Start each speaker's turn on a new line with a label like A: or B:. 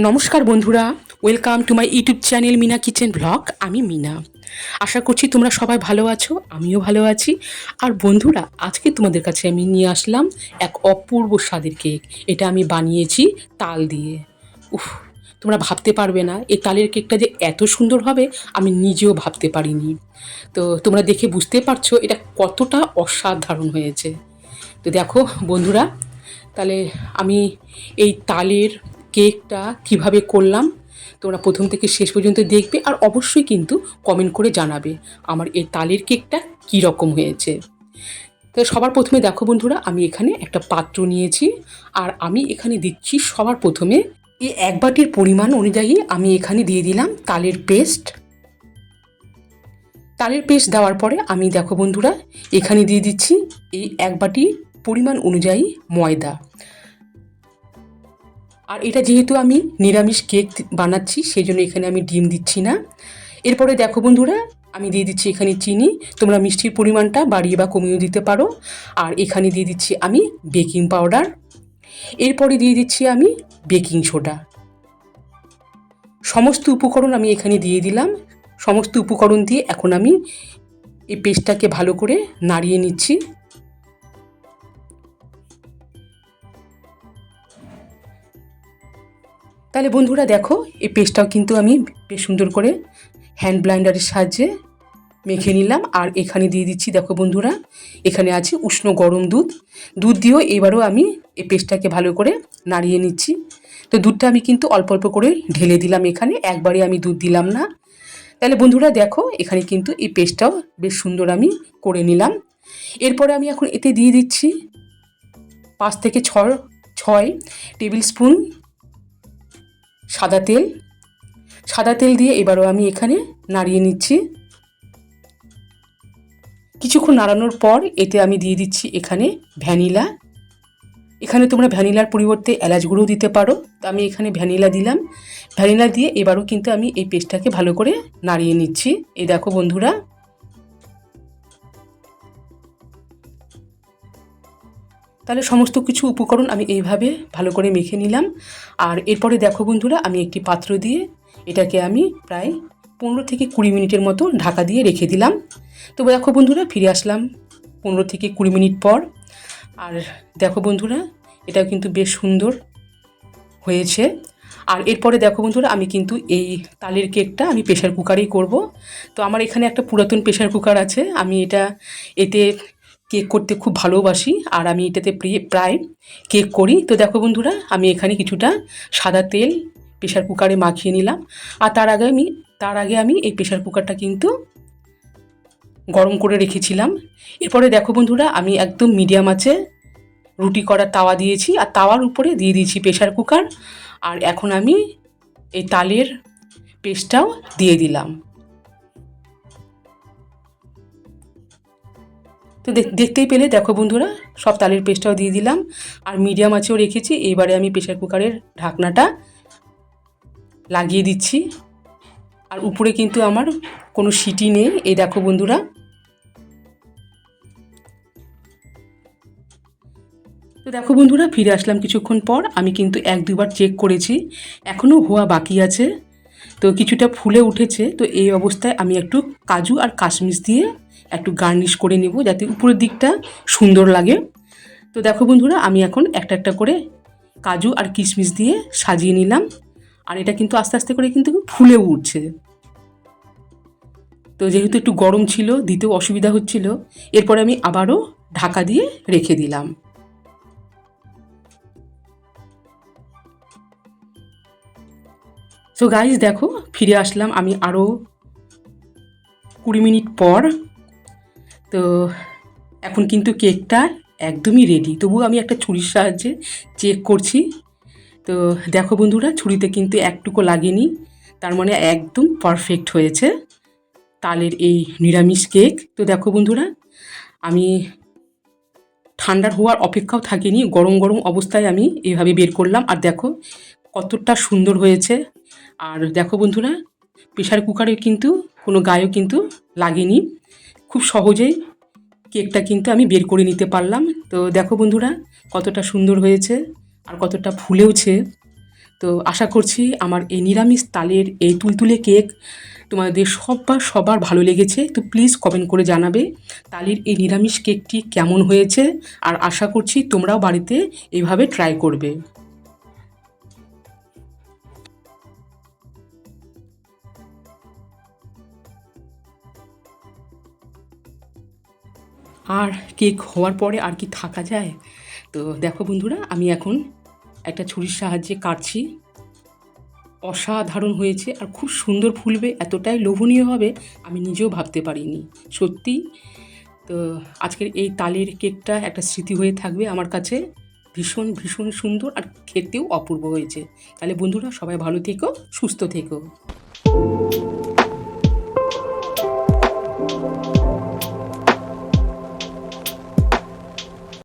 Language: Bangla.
A: নমস্কার বন্ধুরা, welcome to my YouTube channel Meena kitchen blog. আমি মিনা। আশা করছি তোমরা সবাই ভালো আছো, আমিও ভালো আছি। আর বন্ধুরা, আজকে তোমাদের কাছে আমি নিয়ে আসলাম এক অপূর্ব স্বাদের কেক। এটা আমি বানিয়েছি তাল দিয়ে। উফ, তোমরা ভাবতে পারবে না এই তালের কেকটা যে এত সুন্দর হবে আমি নিজেও ভাবতে পারিনি। তো তোমরা দেখে বুঝতে পারছো এটা কতটা অসাধারণ হয়েছে। তো দেখো বন্ধুরা, তাহলে আমি এই তালের কেকটা কিভাবে করলাম তোমরা প্রথম থেকে শেষ পর্যন্ত দেখবে, আর অবশ্যই কিন্তু কমেন্ট করে জানাবে আমার এই তালের কেকটা কী রকম হয়েছে। তো সবার প্রথমে দেখো বন্ধুরা, আমি এখানে একটা পাত্র নিয়েছি, আর আমি এখানে দিচ্ছি সবার প্রথমে এই এক বাটির পরিমাণ অনুযায়ী আমি এখানে দিয়ে দিলাম তালের পেস্ট। তালের পেস্ট দেওয়ার পরে আমি দেখো বন্ধুরা এখানে দিয়ে দিচ্ছি এই এক বাটি পরিমাণ অনুযায়ী ময়দা। আর এটা যেহেতু আমি নিরামিষ কেক বানাচ্ছি সেই জন্য এখানে আমি ডিম দিচ্ছি না। এরপরে দেখো বন্ধুরা আমি দিয়ে দিচ্ছি এখানে চিনি, তোমরা মিষ্টির পরিমাণটা বাড়িয়ে বা কমিয়েও দিতে পারো। আর এখানে দিয়ে দিচ্ছি আমি বেকিং পাউডার, এরপরে দিয়ে দিচ্ছি আমি বেকিং সোডা। সমস্ত উপকরণ আমি এখানে দিয়ে দিলাম। সমস্ত উপকরণ দিয়ে এখন আমি এই পেস্টটাকে ভালো করে নাড়িয়ে নিচ্ছি। তাহলে বন্ধুরা দেখো এই পেস্টটাও কিন্তু আমি বেশ সুন্দর করে হ্যান্ড ব্লাইন্ডারের সাহায্যে মেখে নিলাম। আর এখানে দিয়ে দিচ্ছি দেখো বন্ধুরা এখানে আছে উষ্ণ গরম দুধ। দুধ দিয়েও এবারও আমি এই পেস্টটাকে ভালো করে নাড়িয়ে নিচ্ছি। তো দুধটা আমি কিন্তু অল্প অল্প করে ঢেলে দিলাম, এখানে একবারে আমি দুধ দিলাম না। তাহলে বন্ধুরা দেখো এখানে কিন্তু এই পেস্টটাও বেশ সুন্দর আমি করে নিলাম। এরপরে আমি এখন এতে দিয়ে দিচ্ছি 5 থেকে 6 টেবিল স্পুন সাদা তেল। সাদা তেল দিয়ে এবারও আমি এখানে নাড়িয়ে নিচ্ছি। কিছুক্ষণ নাড়ানোর পর এতে আমি দিয়ে দিচ্ছি এখানে ভ্যানিলা। এখানে তোমরা ভ্যানিলার পরিবর্তে এলাচ গুঁড়ো দিতে পারো, তো আমি এখানে ভ্যানিলা দিলাম। ভ্যানিলা দিয়ে এবারও কিন্তু আমি এই পেস্টটাকে ভালো করে নাড়িয়ে নিচ্ছি। এই দেখো বন্ধুরা, তাহলে সমস্ত কিছু উপকরণ আমি এইভাবে ভালো করে মেখে নিলাম। আর এরপরে দেখো বন্ধুরা আমি একটি পাত্র দিয়ে এটাকে আমি প্রায় 15 থেকে 20 মিনিটের মতো ঢাকা দিয়ে রেখে দিলাম। তো দেখো বন্ধুরা ফিরে আসলাম 15 থেকে 20 মিনিট পর। আর দেখো বন্ধুরা এটাও কিন্তু বেশ সুন্দর হয়েছে। আর এরপরে দেখো বন্ধুরা আমি কিন্তু এই তালের কেকটা আমি প্রেশার কুকারেই করব। তো আমার এখানে একটা পুরাতন প্রেশার কুকার আছে, আমি এতে কেক করতে খুব ভালোবাসি, আর আমি এটাতে প্রায় কেক করি। তো দেখো বন্ধুরা আমি এখানে কিছুটা সাদা তেল প্রেশার কুকারে মাখিয়ে নিলাম। আর তার আগে আমি এই প্রেশার কুকারটা কিন্তু গরম করে রেখেছিলাম। এরপরে দেখো বন্ধুরা আমি একদম মিডিয়াম আঁচে রুটি করার তাওয়া দিয়েছি, আর তাওয়ার উপরে দিয়ে দিয়েছি প্রেশার কুকার। আর এখন আমি এই তালের পেস্টটাও দিয়ে দিলাম। তো দেখতেই পেলে দেখো বন্ধুরা সব তালের পেস্টটাও দিয়ে দিলাম, আর মিডিয়াম আঁচেও রেখেছি। এইবারে আমি প্রেশার কুকারের ঢাকনাটা লাগিয়ে দিচ্ছি। আর উপরে কিন্তু আমার কোনো সিটি নেই। এই দেখো বন্ধুরা, তো দেখো বন্ধুরা ফিরে আসলাম কিছুক্ষণ পর। আমি কিন্তু 1-2 বার চেক করেছি, এখনও হওয়া বাকি আছে। তো কিছুটা ফুলে উঠেছে। তো এই অবস্থায় আমি একটু কাজু আর কাশমিশ দিয়ে একটু গার্নিশ করে নেব যাতে উপরের দিকটা সুন্দর লাগে। তো দেখো বন্ধুরা আমি এখন একটা একটা করে কাজু আর কিশমিশ দিয়ে সাজিয়ে নিলাম। আর এটা কিন্তু আস্তে আস্তে করে কিন্তু ফুলেও উঠছে। তো যেহেতু একটু গরম ছিল দিতেও অসুবিধা হচ্ছিল, এরপরে আমি আবারও ঢাকা দিয়ে রেখে দিলাম। সো গাইজ দেখো ফিরে আসলাম আমি আরও 20 মিনিট পর। তো এখন কিন্তু কেকটা একদমই রেডি, তবুও আমি একটা ছুরির সাহায্যে চেক করছি। তো দেখো বন্ধুরা ছুরিতে কিন্তু একটুকু লাগেনি, তার মানে একদম পারফেক্ট হয়েছে তালের এই নিরামিষ কেক। তো দেখো বন্ধুরা আমি ঠান্ডার হওয়ার অপেক্ষাও থাকিনি, গরম গরম অবস্থায় আমি এইভাবে বের করলাম। আর দেখো কতটা সুন্দর হয়েছে। আর দেখো বন্ধুরা প্রেশার কুকারে কিন্তু কোনো গায়েও কিন্তু লাগেনি, খুব সহজেই কেকটা কিন্তু আমি বের করে নিতে পারলাম। তো দেখো বন্ধুরা কতটা সুন্দর হয়েছে আর কতটা ফুলেওছে। তো আশা করছি আমার এই নিরামিষ তালের এই তুলতুলে কেক তোমাদের সবার ভালো লেগেছে। তো প্লিজ কমেন্ট করে জানাবে তালের এই নিরামিষ কেকটি কেমন হয়েছে, আর আশা করছি তোমরাও বাড়িতে এইভাবে ট্রাই করবে। আর কেক হওয়ার পরে আর কি থাকা যায়। তো দেখো বন্ধুরা, আমি এখন একটা ছুরির সাহায্যে কাটছি। অসাধারণ হয়েছে আর খুব সুন্দর ফুলবে, এতটাই লোভনীয় হবে আমি নিজেও ভাবতে পারিনি সত্যি। তো আজকের এই তালের কেকটা একটা স্মৃতি হয়ে থাকবে আমার কাছে। ভীষণ ভীষণ সুন্দর আর খেতেও অপূর্ব হয়েছে। তাহলে বন্ধুরা সবাই ভালো থেকো, সুস্থ থেকো।